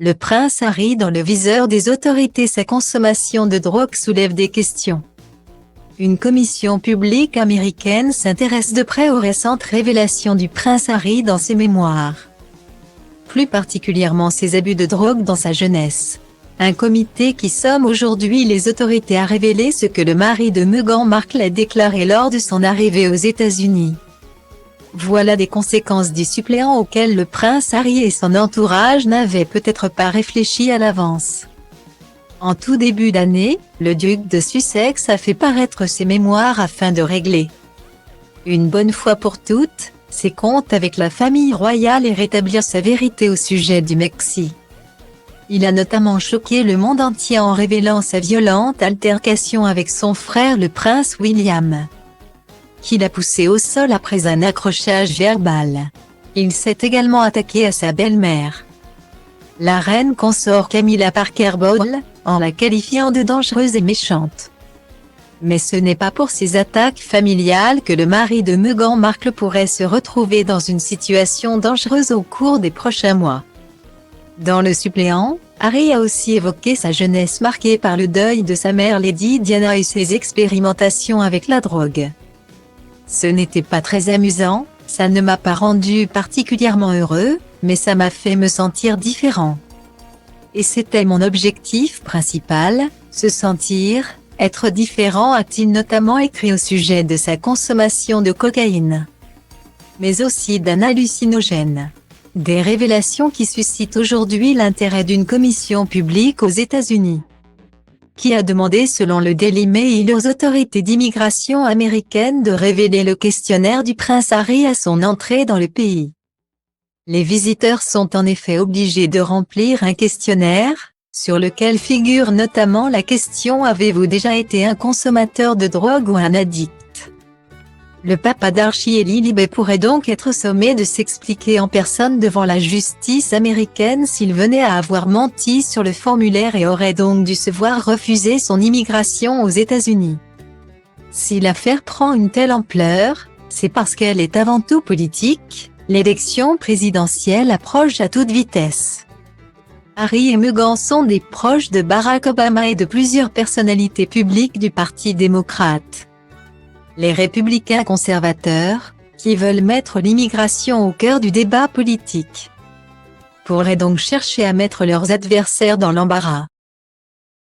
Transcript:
Le prince Harry dans le viseur des autorités. Sa consommation de drogue soulève des questions. Une commission publique américaine s'intéresse de près aux récentes révélations du prince Harry dans ses mémoires. Plus particulièrement ses abus de drogue dans sa jeunesse. Un comité qui somme aujourd'hui les autorités a révélé ce que le mari de Meghan Markle a déclaré lors de son arrivée aux États-Unis. Voilà des conséquences du suppléant auxquelles le prince Harry et son entourage n'avaient peut-être pas réfléchi à l'avance. En tout début d'année, le duc de Sussex a fait paraître ses mémoires afin de régler, une bonne fois pour toutes, ses comptes avec la famille royale et rétablir sa vérité au sujet du Mexique. Il a notamment choqué le monde entier en révélant sa violente altercation avec son frère le prince William, qui l'a poussé au sol après un accrochage verbal. Il s'est également attaqué à sa belle-mère, la reine consort Camilla Parker Bowles, en la qualifiant de dangereuse et méchante. Mais ce n'est pas pour ces attaques familiales que le mari de Meghan Markle pourrait se retrouver dans une situation dangereuse au cours des prochains mois. Dans le suppléant, Harry a aussi évoqué sa jeunesse marquée par le deuil de sa mère Lady Diana et ses expérimentations avec la drogue. Ce n'était pas très amusant, ça ne m'a pas rendu particulièrement heureux, mais ça m'a fait me sentir différent. Et c'était mon objectif principal, se sentir, être différent, a-t-il notamment écrit au sujet de sa consommation de cocaïne, mais aussi d'un hallucinogène. Des révélations qui suscitent aujourd'hui l'intérêt d'une commission publique aux États-Unis, qui a demandé selon le Daily Mail aux autorités d'immigration américaines de révéler le questionnaire du prince Harry à son entrée dans le pays. Les visiteurs sont en effet obligés de remplir un questionnaire, sur lequel figure notamment la question « Avez-vous déjà été un consommateur de drogue ou un addict ?» Le papa d'Archie et Lilibet pourrait donc être sommé de s'expliquer en personne devant la justice américaine s'il venait à avoir menti sur le formulaire et aurait donc dû se voir refuser son immigration aux États-Unis. Si l'affaire prend une telle ampleur, c'est parce qu'elle est avant tout politique. L'élection présidentielle approche à toute vitesse. Harry et Meghan sont des proches de Barack Obama et de plusieurs personnalités publiques du Parti démocrate. Les républicains conservateurs, qui veulent mettre l'immigration au cœur du débat politique, pourraient donc chercher à mettre leurs adversaires dans l'embarras.